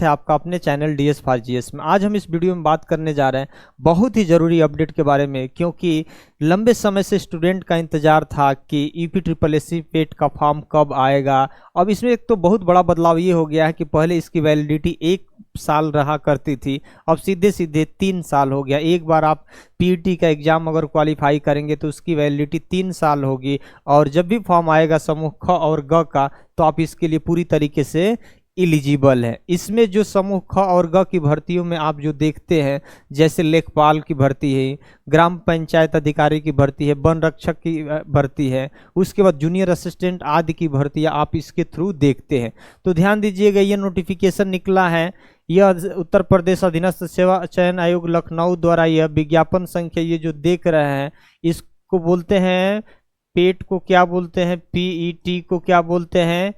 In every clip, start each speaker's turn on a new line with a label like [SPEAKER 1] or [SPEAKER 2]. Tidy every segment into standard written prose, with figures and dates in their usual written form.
[SPEAKER 1] स्वागत है आपका अपने चैनल DS5GS में। आज हम इस वीडियो में बात करने जा रहे हैं बहुत ही ज़रूरी अपडेट के बारे में, क्योंकि लंबे समय से स्टूडेंट का इंतज़ार था कि UPSSC पेट का फॉर्म कब आएगा। अब इसमें एक तो बहुत बड़ा बदलाव ये हो गया है कि पहले इसकी वैलिडिटी 1 साल रहा करती थी, अब सीधे सीधे 3 साल हो गया। एक बार आप PET का एग्ज़ाम अगर क्वालिफाई करेंगे तो उसकी वैलिडिटी 3 साल होगी, और जब भी फॉर्म आएगा समूह ख और ग का तो आप इसके लिए पूरी तरीके से एलिजिबल है। इसमें जो समूह ख और ग की भर्तियों में आप जो देखते हैं, जैसे लेखपाल की भर्ती है, ग्राम पंचायत अधिकारी की भर्ती है, वन रक्षक की भर्ती है, उसके बाद जूनियर असिस्टेंट आदि की भर्ती आप इसके थ्रू देखते हैं। तो ध्यान दीजिएगा, ये नोटिफिकेशन निकला है, यह उत्तर प्रदेश अधीनस्थ सेवा चयन आयोग लखनऊ द्वारा यह विज्ञापन संख्या ये जो देख रहे हैं इसको बोलते हैं पेट को क्या बोलते हैं, PET को क्या बोलते हैं,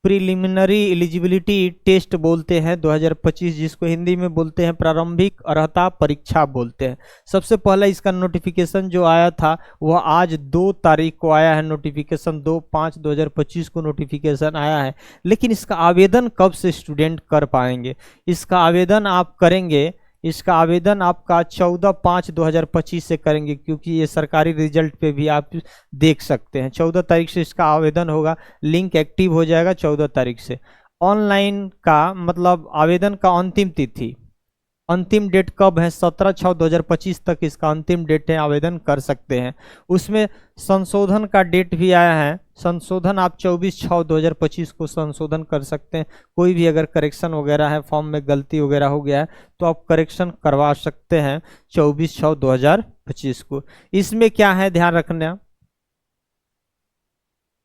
[SPEAKER 1] प्रिलिमिनरी एलिजिबिलिटी टेस्ट बोलते हैं 2025, जिसको हिंदी में बोलते हैं प्रारंभिक अर्हता परीक्षा बोलते हैं। सबसे पहला इसका नोटिफिकेशन जो आया था वह आज 2 तारीख को आया है। नोटिफिकेशन 2/5/2025 को नोटिफिकेशन आया है, लेकिन इसका आवेदन कब से स्टूडेंट कर पाएंगे? इसका आवेदन आप करेंगे, इसका आवेदन आपका 14/5/2025 से करेंगे, क्योंकि ये सरकारी रिजल्ट पे भी आप देख सकते हैं। 14 तारीख से इसका आवेदन होगा, लिंक एक्टिव हो जाएगा 14 तारीख से। ऑनलाइन का मतलब आवेदन का अंतिम डेट कब है? 17/6/2025 तक इसका अंतिम डेट है, आवेदन कर सकते हैं। उसमें संशोधन का डेट भी आया है, संशोधन आप 24/6/2025 को संशोधन कर सकते हैं। कोई भी अगर करेक्शन वगैरह है, फॉर्म में गलती वगैरह हो गया है तो आप करेक्शन करवा सकते हैं 24/6/2025 को। इसमें क्या है ध्यान रखना,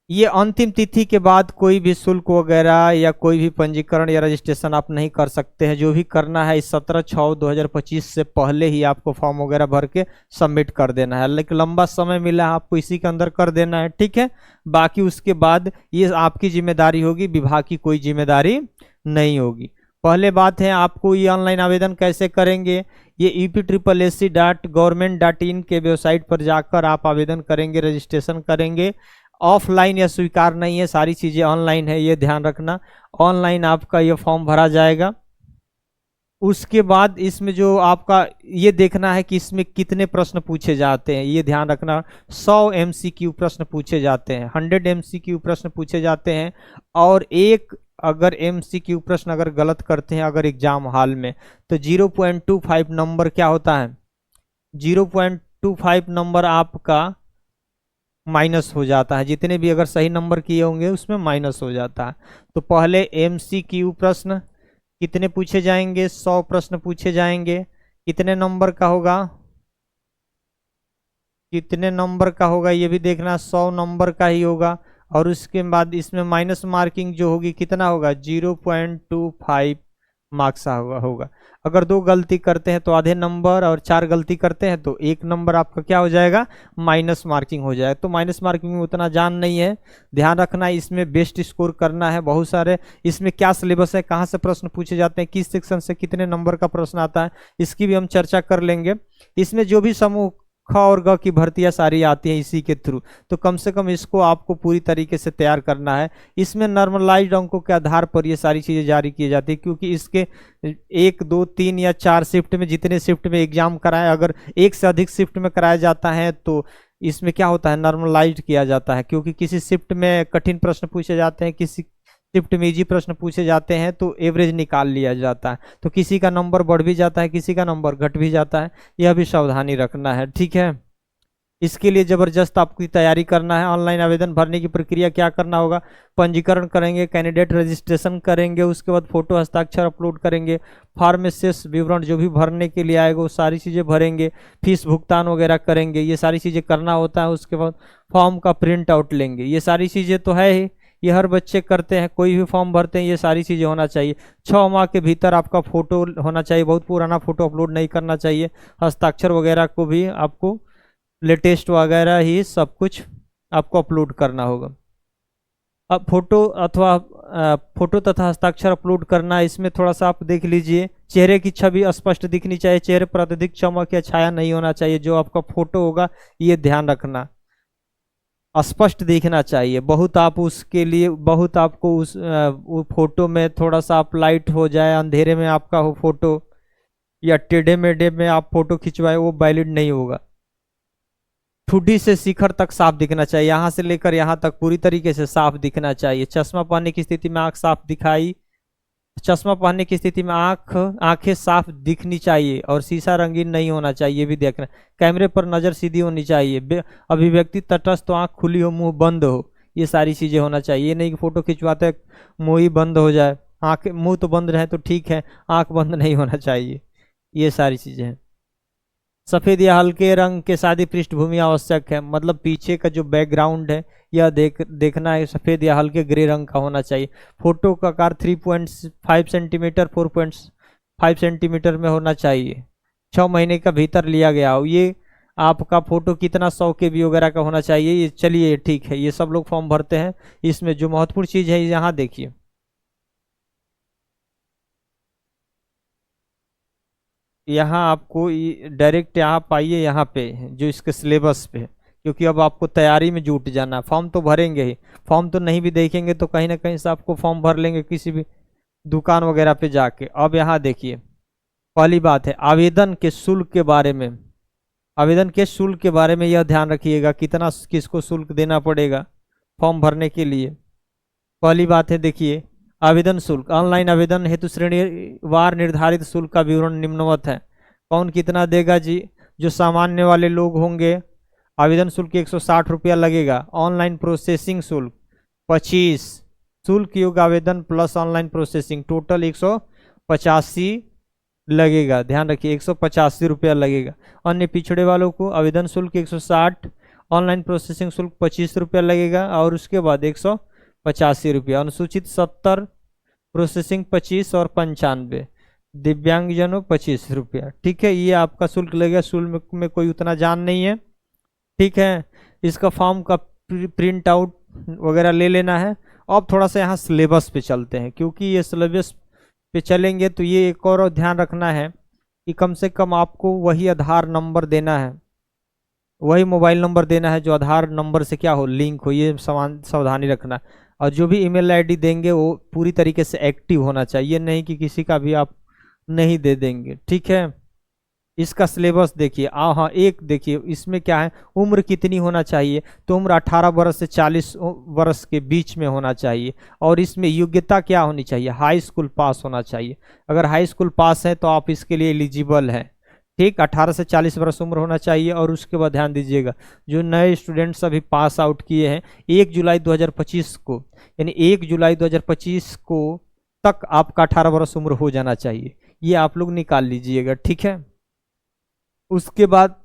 [SPEAKER 1] ये अंतिम तिथि के बाद कोई भी शुल्क वगैरह या कोई भी पंजीकरण या रजिस्ट्रेशन आप नहीं कर सकते हैं। जो भी करना है इस 17/6/2025 से पहले ही आपको फॉर्म वगैरह भर के सबमिट कर देना है। लेकिन लंबा समय मिला है आपको, इसी के अंदर कर देना है, ठीक है। बाकी उसके बाद ये आपकी जिम्मेदारी होगी, विभाग की कोई जिम्मेदारी नहीं होगी। पहले बात है, आपको ये ऑनलाइन आवेदन कैसे करेंगे? ये upsssc.government.in के वेबसाइट पर जाकर आप आवेदन करेंगे, रजिस्ट्रेशन करेंगे। ऑफलाइन या स्वीकार नहीं है, सारी चीज़ें ऑनलाइन है, ये ध्यान रखना। ऑनलाइन आपका ये फॉर्म भरा जाएगा। उसके बाद इसमें जो आपका ये देखना है कि इसमें कितने प्रश्न पूछे जाते हैं, ये ध्यान रखना। 100 MCQ प्रश्न पूछे जाते हैं, 100 MCQ प्रश्न पूछे जाते हैं, और एक अगर MCQ प्रश्न अगर गलत करते हैं अगर एग्जाम हॉल में तो 0.25 नंबर क्या होता है, 0.25 नंबर आपका माइनस हो जाता है। जितने भी अगर सही नंबर किए होंगे उसमें माइनस हो जाता है। तो पहले MCQ प्रश्न कितने पूछे जाएंगे? 100 प्रश्न पूछे जाएंगे। कितने नंबर का होगा, कितने नंबर का होगा ये भी देखना, 100 नंबर का ही होगा। और उसके बाद इसमें माइनस मार्किंग जो होगी कितना होगा, 0.25 मार्क्स होगा। अगर 2 गलती करते हैं तो आधे नंबर, और 4 गलती करते हैं तो 1 नंबर आपका क्या हो जाएगा, माइनस मार्किंग हो जाएगा। तो माइनस मार्किंग में उतना जान नहीं है, ध्यान रखना। इसमें बेस्ट स्कोर करना है। बहुत सारे इसमें क्या सिलेबस है, कहाँ से प्रश्न पूछे जाते हैं, किस सेक्शन से कितने नंबर का प्रश्न आता है, इसकी भी हम चर्चा कर लेंगे। इसमें जो भी समूह ख और ग की भर्तियां सारी आती हैं इसी के थ्रू, तो कम से कम इसको आपको पूरी तरीके से तैयार करना है। इसमें नॉर्मलाइज्ड अंकों के आधार पर ये सारी चीज़ें जारी की जाती है, क्योंकि इसके 1, 2, 3 या 4 शिफ्ट में, जितने शिफ्ट में एग्जाम कराए, अगर एक से अधिक शिफ्ट में कराया जाता है तो इसमें क्या होता है, नॉर्मलाइज्ड किया जाता है। क्योंकि किसी शिफ्ट में कठिन प्रश्न पूछे जाते हैं, किसी शिफ्ट में इजी प्रश्न पूछे जाते हैं, तो एवरेज निकाल लिया जाता है। तो किसी का नंबर बढ़ भी जाता है, किसी का नंबर घट भी जाता है, यह भी सावधानी रखना है, ठीक है। इसके लिए जबरदस्त आपकी तैयारी करना है। ऑनलाइन आवेदन भरने की प्रक्रिया क्या करना होगा, पंजीकरण करेंगे, कैंडिडेट रजिस्ट्रेशन करेंगे, उसके बाद फोटो हस्ताक्षर अपलोड करेंगे, फॉर्म में शेष विवरण जो भी भरने के लिए आएगा वो सारी चीज़ें भरेंगे, फीस भुगतान वगैरह करेंगे, ये सारी चीज़ें करना होता है। उसके बाद फॉर्म का प्रिंट आउट लेंगे। ये सारी चीज़ें तो है ही, ये हर बच्चे करते हैं, कोई भी फॉर्म भरते हैं, ये सारी चीज़ें होना चाहिए। 6 माह के भीतर आपका फ़ोटो होना चाहिए, बहुत पुराना फ़ोटो अपलोड नहीं करना चाहिए। हस्ताक्षर वगैरह को भी आपको लेटेस्ट वगैरह ही सब कुछ आपको अपलोड करना होगा। अब फोटो तथा हस्ताक्षर अपलोड करना, इसमें थोड़ा सा आप देख लीजिए, चेहरे की छवि स्पष्ट दिखनी चाहिए, चेहरे पर अत्यधिक चमक या छाया नहीं होना चाहिए जो आपका फोटो होगा, ये ध्यान रखना। स्पष्ट दिखना चाहिए। बहुत आप उसके लिए बहुत आपको वो फोटो में थोड़ा सा आप लाइट हो जाए, अंधेरे में आपका हो फोटो, या टेढ़े मेढ़े में आप फोटो खिंचवाए, वो वैलिड नहीं होगा। ठुड्डी से शिखर तक साफ दिखना चाहिए, यहाँ से लेकर यहाँ तक पूरी तरीके से साफ दिखना चाहिए। चश्मा पहनने की स्थिति में आंख साफ दिखाई, चश्मा पहनने की स्थिति में आंखें साफ दिखनी चाहिए और शीशा रंगीन नहीं होना चाहिए, ये भी देखना। कैमरे पर नजर सीधी होनी चाहिए, अभिव्यक्ति तटस्थ, तो आंख खुली हो, मुंह बंद हो, ये सारी चीजें होना चाहिए। ये नहीं कि फोटो खिंचवाते मुंह ही बंद हो जाए, आंख मुंह तो बंद रहे तो ठीक है, आंख बंद नहीं होना चाहिए, ये सारी चीजें हैं। सफेद या हल्के रंग के सादी पृष्ठभूमि आवश्यक है, मतलब पीछे का जो बैकग्राउंड है यह देखना है सफेद या हल्के ग्रे रंग का होना चाहिए। फोटो का आकार 3.5 सेंटीमीटर 4.5 सेंटीमीटर में होना चाहिए। 6 महीने का भीतर लिया गया हो। ये आपका फोटो कितना 100 KB वगैरह का होना चाहिए, ये चलिए ठीक है, ये सब लोग फॉर्म भरते हैं। इसमें जो महत्वपूर्ण चीज है यहाँ देखिए, यहाँ आपको डायरेक्ट यहाँ पाइए, यहाँ पे जो इसके सिलेबस पे है, क्योंकि अब आपको तैयारी में जुट जाना है। फॉर्म तो भरेंगे ही, फॉर्म तो नहीं भी देखेंगे तो कहीं ना कहीं से आपको फॉर्म भर लेंगे किसी भी दुकान वगैरह पे जाके। अब यहाँ देखिए, पहली बात है आवेदन के शुल्क के बारे में। आवेदन के शुल्क के बारे में यह ध्यान रखिएगा, कितना किसको शुल्क देना पड़ेगा फॉर्म भरने के लिए। पहली बात है देखिए, आवेदन शुल्क। ऑनलाइन आवेदन हेतु श्रेणीवार निर्धारित शुल्क का विवरण निम्नवत है। कौन कितना देगा जी? जो सामान्य वाले लोग होंगे, आवेदन शुल्क 160 रुपया लगेगा। ऑनलाइन प्रोसेसिंग शुल्क 25, शुल्क योग्य आवेदन प्लस ऑनलाइन प्रोसेसिंग टोटल 185 लगेगा। ध्यान रखिए 185 रुपया लगेगा। अन्य पिछड़े वालों को आवेदन शुल्क 160, ऑनलाइन प्रोसेसिंग शुल्क 25 रुपया लगेगा और उसके बाद 185 रुपया। अनुसूचित 70, प्रोसेसिंग 25 और 95, दिव्यांगजनों 25 रुपया। ठीक है, ये आपका शुल्क लगेगा। शुल्क में कोई उतना जान नहीं है, ठीक है। इसका फॉर्म का प्रिंट आउट वगैरह ले लेना है। अब थोड़ा सा यहाँ सिलेबस पे चलते हैं, क्योंकि ये सिलेबस पे चलेंगे तो ये एक और ध्यान रखना है कि कम से कम आपको वही आधार नंबर देना है, वही मोबाइल नंबर देना है जो आधार नंबर से क्या हो, लिंक हो। ये सावधानी रखना। और जो भी ईमेल आईडी देंगे वो पूरी तरीके से एक्टिव होना चाहिए, नहीं कि किसी का भी आप नहीं दे देंगे, ठीक है। इसका सिलेबस देखिए। हाँ, एक देखिए इसमें क्या है, उम्र कितनी होना चाहिए, तो उम्र 18 वर्ष से 40 वर्ष के बीच में होना चाहिए। और इसमें योग्यता क्या होनी चाहिए, हाई स्कूल पास होना चाहिए। अगर हाई स्कूल पास है तो आप इसके लिए एलिजिबल हैं, ठीक। 18 से 40 वर्ष उम्र होना चाहिए। और उसके बाद ध्यान दीजिएगा, जो नए स्टूडेंट्स अभी पास आउट किए हैं 1 जुलाई 2025 को, यानी 1 जुलाई 2025 को तक आपका 18 वर्ष उम्र हो जाना चाहिए। ये आप लोग निकाल लीजिएगा, ठीक है। उसके बाद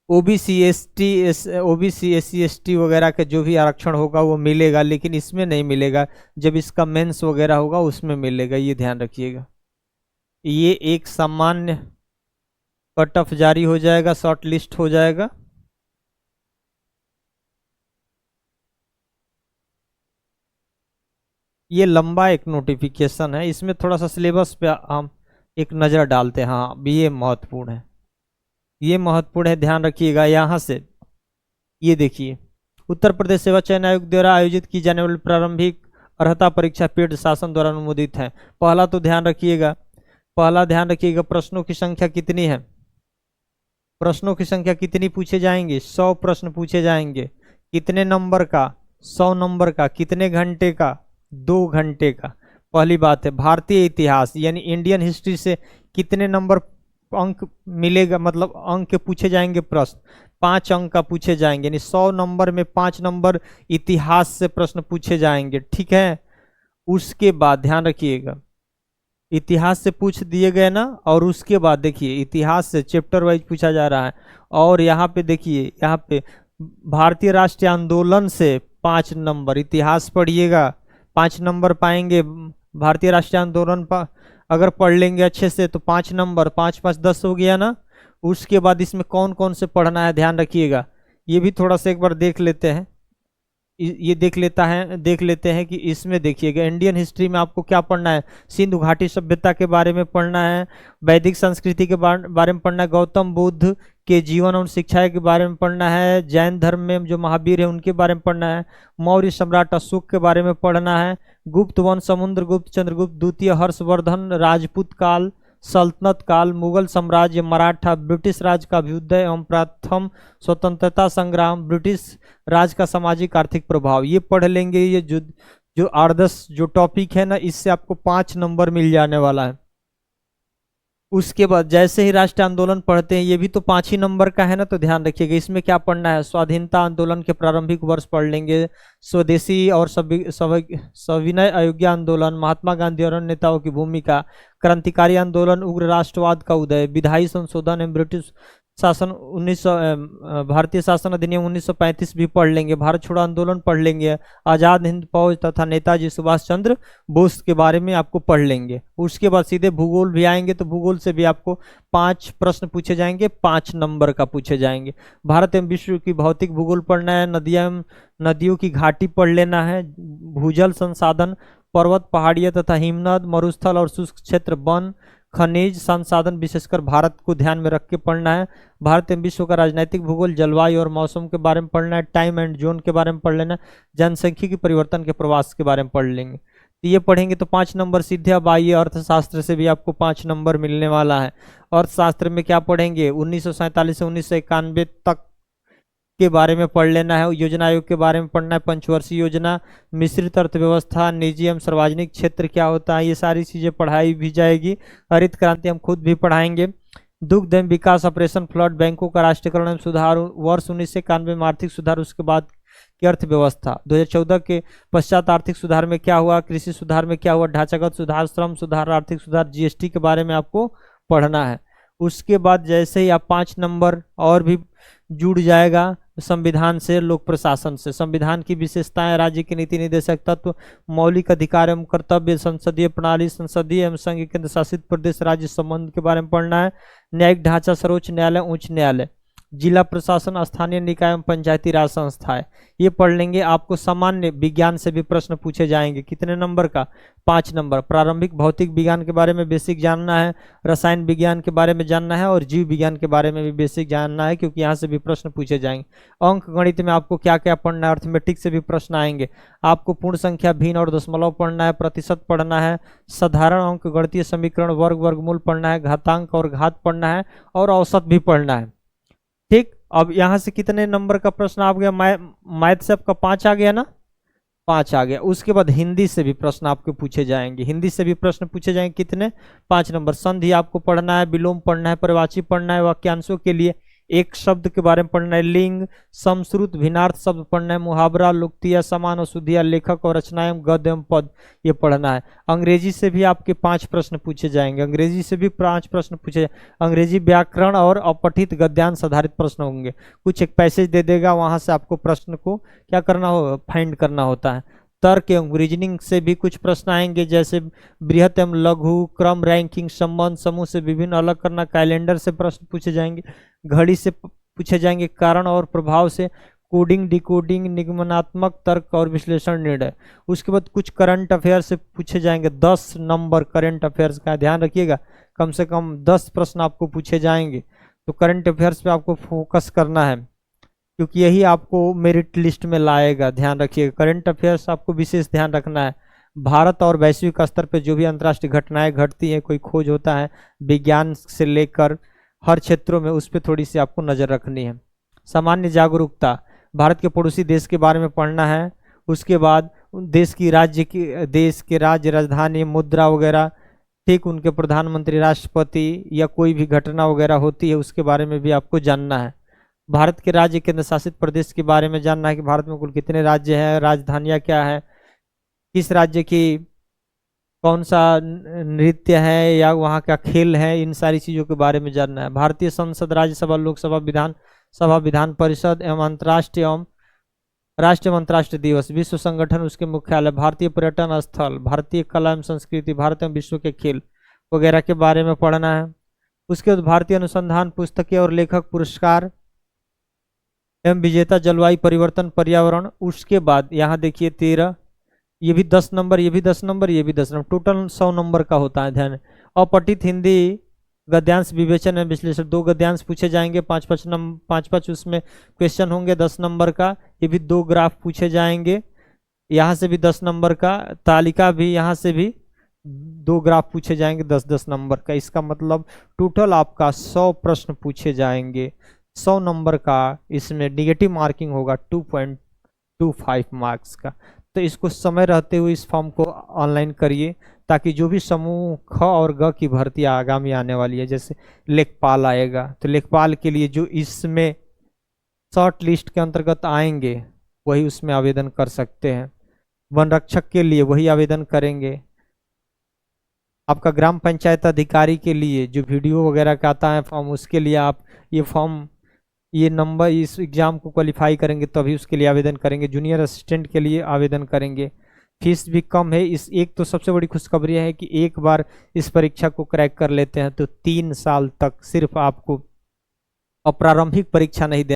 [SPEAKER 1] ओबीसी एससी एसटी वगैरह का जो भी आरक्षण होगा वो मिलेगा, लेकिन इसमें नहीं मिलेगा। जब इसका मेंस वगैरह होगा उसमें मिलेगा, ये ध्यान रखिएगा। ये एक सामान्य कट ऑफ जारी हो जाएगा, शॉर्ट लिस्ट हो जाएगा। ये लंबा एक नोटिफिकेशन है, इसमें थोड़ा सा सिलेबस पे हम एक नज़र डालते हैं। हाँ, ये महत्वपूर्ण है, ये महत्वपूर्ण है, ध्यान रखिएगा। यहाँ से ये देखिए, उत्तर प्रदेश सेवा चयन आयोग द्वारा आयोजित की जाने वाली प्रारंभिक अर्हता परीक्षा पेड शासन द्वारा अनुमोदित है। पहला तो ध्यान रखिएगा, पहला ध्यान रखिएगा, प्रश्नों की संख्या कितनी है। प्रश्नों की संख्या कितनी पूछे जाएंगे, 100 प्रश्न पूछे जाएंगे। कितने नंबर का, 100 नंबर का। कितने घंटे का, 2 घंटे का। पहली बात है भारतीय इतिहास यानी इंडियन हिस्ट्री से कितने नंबर अंक मिलेगा, मतलब अंक के पूछे जाएंगे प्रश्न, 5 अंक का पूछे जाएंगे, यानी 100 नंबर में 5 नंबर इतिहास से प्रश्न पूछे जाएंगे, ठीक है। उसके बाद ध्यान रखिएगा, इतिहास से पूछ दिए गए ना, और उसके बाद देखिए इतिहास से चैप्टर वाइज पूछा जा रहा है। और यहाँ पे देखिए, यहाँ पे भारतीय राष्ट्रीय आंदोलन से 5 नंबर, इतिहास पढ़िएगा 5 नंबर पाएंगे। भारतीय राष्ट्रीय आंदोलन पर अगर पढ़ लेंगे अच्छे से तो 5 नंबर, 5 5 10 हो गया ना। उसके बाद इसमें कौन कौन से पढ़ना है ध्यान रखिएगा, ये भी थोड़ा सा एक बार देख लेते हैं। ये देख लेते हैं कि इसमें देखिएगा इंडियन हिस्ट्री में आपको क्या पढ़ना है, सिंधु घाटी सभ्यता के बारे में पढ़ना है, वैदिक संस्कृति के बारे में पढ़ना है, गौतम बुद्ध के जीवन और शिक्षाएं के बारे में पढ़ना है, जैन धर्म में जो महावीर है उनके बारे में पढ़ना है, मौर्य सम्राट अशोक के बारे में पढ़ना है, गुप्त वंश, समुद्रगुप्त, चंद्रगुप्त द्वितीय, हर्षवर्धन, राजपूत काल, सल्तनत काल, मुगल साम्राज्य, मराठा, ब्रिटिश राज का अभ्युदय एवं प्रथम स्वतंत्रता संग्राम, ब्रिटिश राज का सामाजिक आर्थिक प्रभाव, ये पढ़ लेंगे। ये जो जो 8-10 जो टॉपिक है ना, इससे आपको 5 नंबर मिल जाने वाला है। उसके बाद जैसे ही राष्ट्र आंदोलन पढ़ते हैं, ये भी तो 5 ही नंबर का है ना, तो ध्यान रखिएगा इसमें क्या पढ़ना है। स्वाधीनता आंदोलन के प्रारंभिक वर्ष पढ़ लेंगे, स्वदेशी और सविनय अयोग्य आंदोलन, महात्मा गांधी और अन्य नेताओं की भूमिका, क्रांतिकारी आंदोलन, उग्र राष्ट्रवाद का उदय, विधायी संशोधन एवं ब्रिटिश शासन भारतीय शासन अधिनियम 1935 भी पढ़ लेंगे, भारत छोड़ो आंदोलन पढ़ लेंगे, आजाद हिंद फौज तथा नेताजी सुभाष चंद्र बोस के बारे में आपको पढ़ लेंगे। उसके बाद सीधे भूगोल भी आएंगे, तो भूगोल से भी आपको 5 प्रश्न पूछे जाएंगे, 5 नंबर का पूछे जाएंगे। भारत एवं विश्व की भौतिक भूगोल पढ़ना है, नदियों की घाटी पढ़ लेना है, भूजल संसाधन, पर्वत पहाड़ियां तथा हिमनद, मरुस्थल और शुष्क क्षेत्र, वन खनिज संसाधन विशेषकर भारत को ध्यान में रख के पढ़ना है। भारत एवं विश्व का राजनीतिक भूगोल, जलवायु और मौसम के बारे में पढ़ना है, टाइम एंड जोन के बारे में पढ़ लेना, जनसांख्यिकी परिवर्तन के प्रवास के बारे में पढ़ लेंगे। तो ये पढ़ेंगे तो 5 नंबर सीधे। अब आइए अर्थशास्त्र से भी आपको 5 नंबर मिलने वाला है। अर्थशास्त्र में क्या पढ़ेंगे, 1947 से 1991 तक के बारे में पढ़ लेना है, योजना आयोग के बारे में पढ़ना है, पंचवर्षीय योजना, मिश्रित अर्थव्यवस्था, निजी एवं सार्वजनिक क्षेत्र क्या होता है, ये सारी चीजें पढ़ाई भी जाएगी। हरित क्रांति हम खुद भी पढ़ाएंगे। दुग्ध एवं विकास, ऑपरेशन फ्लड, बैंकों का राष्ट्रीयकरण एवं सुधार, वर्ष 1991 में आर्थिक सुधार, उसके बाद की अर्थव्यवस्था, 2014 के पश्चात आर्थिक सुधार में क्या हुआ, कृषि सुधार में क्या हुआ, ढांचागत सुधार, श्रम सुधार, आर्थिक सुधार, जीएसटी के बारे में आपको पढ़ना है। उसके बाद जैसे ही आप 5 नंबर और भी जुड़ जाएगा संविधान से, लोक प्रशासन से, संविधान की विशेषताएं, राज्य के नीति निर्देशक तत्व, मौलिक अधिकार एवं कर्तव्य, संसदीय प्रणाली, संसदीय एवं संघ केंद्र शासित प्रदेश राज्य संबंध के बारे में पढ़ना है, न्यायिक ढांचा, सर्वोच्च न्यायालय, उच्च न्यायालय, जिला प्रशासन, स्थानीय निकाय एवं पंचायती राज संस्थाएं, ये पढ़ लेंगे। आपको सामान्य विज्ञान से भी प्रश्न पूछे जाएंगे, कितने नंबर का, 5 नंबर। प्रारंभिक भौतिक विज्ञान के बारे में बेसिक जानना है, रसायन विज्ञान के बारे में जानना है और जीव विज्ञान के बारे में भी बेसिक जानना है, क्योंकि यहाँ से भी प्रश्न पूछे जाएंगे। अंक गणित में आपको क्या क्या पढ़ना है, अर्थमेटिक से भी प्रश्न आएंगे। आपको पूर्ण संख्या, भिन्न और दशमलव पढ़ना है, प्रतिशत पढ़ना है, साधारण अंक गणितीय समीकरण, वर्ग वर्गमूल पढ़ना है, घातांक और घात पढ़ना है और औसत भी पढ़ना है। ठीक, अब यहां से कितने नंबर का प्रश्न आ गया, मैथ से आपका 5 आ गया ना, 5 आ गया। उसके बाद हिंदी से भी प्रश्न आपके पूछे जाएंगे, हिंदी से भी प्रश्न पूछे जाएंगे, कितने, 5 नंबर। संधि आपको पढ़ना है, विलोम पढ़ना है, परिवाची पढ़ना है, वाक्यांशों के लिए एक शब्द के बारे में पढ़ना है, लिंग, समश्रुत, भिन्नार्थ शब्द पढ़ना है, मुहावरा, लुक्तियां, समान अशुद्धियां, लेखक और रचनाएं, गद्य एवं पद, ये पढ़ना है। अंग्रेजी से भी आपके 5 प्रश्न पूछे जाएंगे, अंग्रेजी से भी 5 प्रश्न पूछे, अंग्रेजी व्याकरण और अपठित गद्यांश आधारित प्रश्न होंगे। कुछ एक पैसेज दे देगा, वहां से आपको प्रश्न को क्या करना हो, फाइंड करना होता है। तर्क एवं रीजनिंग से भी कुछ प्रश्न आएंगे, जैसे बृहत एवं लघु, क्रम, रैंकिंग, संबंध, समूह से विभिन्न अलग करना, कैलेंडर से प्रश्न पूछे जाएंगे, घड़ी से पूछे जाएंगे, कारण और प्रभाव से, कोडिंग, डिकोडिंग, निगमनात्मक तर्क और विश्लेषण निर्णय। उसके बाद कुछ करंट अफेयर से पूछे जाएंगे, 10 नंबर करंट अफेयर्स का ध्यान रखिएगा, कम से कम 10 प्रश्न आपको पूछे जाएंगे। तो करंट अफेयर्स पे आपको फोकस करना है, क्योंकि यही आपको मेरिट लिस्ट में लाएगा, ध्यान रखिएगा। करंट अफेयर्स आपको विशेष ध्यान रखना है। भारत और वैश्विक स्तर पर जो भी अंतर्राष्ट्रीय घटनाएं घटती हैं, कोई खोज होता है, विज्ञान से लेकर हर क्षेत्रों में, उस पर थोड़ी सी आपको नजर रखनी है। सामान्य जागरूकता, भारत के पड़ोसी देश के बारे में पढ़ना है। उसके बाद देश के राज्य, राजधानी, मुद्रा वगैरह, ठीक, उनके प्रधानमंत्री, राष्ट्रपति या कोई भी घटना वगैरह होती है, उसके बारे में भी आपको जानना है। भारत के राज्य, केंद्र शासित प्रदेश के बारे में जानना है कि भारत में कुल कितने राज्य हैं, राजधानियां क्या है, किस राज्य की कौन सा नृत्य है या वहाँ का खेल है, इन सारी चीज़ों के बारे में जानना है। भारतीय संसद, राज्यसभा, लोकसभा, विधान सभा, विधान परिषद एवं अंतर्राष्ट्रीय एवं राष्ट्रीय अंतर्राष्ट्रीय दिवस, विश्व संगठन, उसके मुख्यालय, भारतीय पर्यटन स्थल, भारतीय कला एवं संस्कृति, भारत एवं विश्व के खेल वगैरह के बारे में पढ़ना है। उसके बाद भारतीय अनुसंधान, पुस्तकें और लेखक पुरस्कार, एवं विजेता जलवायु परिवर्तन पर्यावरण। उसके बाद यहाँ देखिए 13, ये भी 10 नंबर, ये भी 10 नंबर, ये भी 10 नंबर, टोटल 100 नंबर का होता है। ध्यान। अपठित हिंदी गद्यांश विवेचन एवं विश्लेषण, 2 गद्यांश पूछे जाएंगे, 5-5 उसमें क्वेश्चन होंगे 10 नंबर का। ये भी 2 ग्राफ पूछे जाएंगे, यहाँ से भी 10 नंबर का। तालिका भी यहाँ से भी 2 ग्राफ पूछे जाएंगे 10-10 नंबर का। इसका मतलब टोटल आपका 100 प्रश्न पूछे जाएंगे। 100 नंबर का इसमें निगेटिव मार्किंग होगा 2.25 मार्क्स का। तो इसको समय रहते हुए इस फॉर्म को ऑनलाइन करिए, ताकि जो भी समूह ख और ग की भर्ती आगामी आने वाली है, जैसे लेखपाल आएगा, तो लेखपाल के लिए जो इसमें शॉर्ट लिस्ट के अंतर्गत आएंगे वही उसमें आवेदन कर सकते हैं। वन रक्षक के लिए वही आवेदन करेंगे। आपका ग्राम पंचायत अधिकारी के लिए जो वीडियो वगैरह का आता है फॉर्म, उसके लिए आप ये फॉर्म, ये नंबर, इस एग्ज़ाम को क्वालिफाई करेंगे तभी उसके लिए आवेदन करेंगे। जूनियर असिस्टेंट के लिए आवेदन करेंगे। फीस भी कम है। इस एक तो सबसे बड़ी खुशखबरी है कि एक बार इस परीक्षा को क्रैक कर लेते हैं तो 3 साल तक सिर्फ आपको प्रारंभिक परीक्षा नहीं देना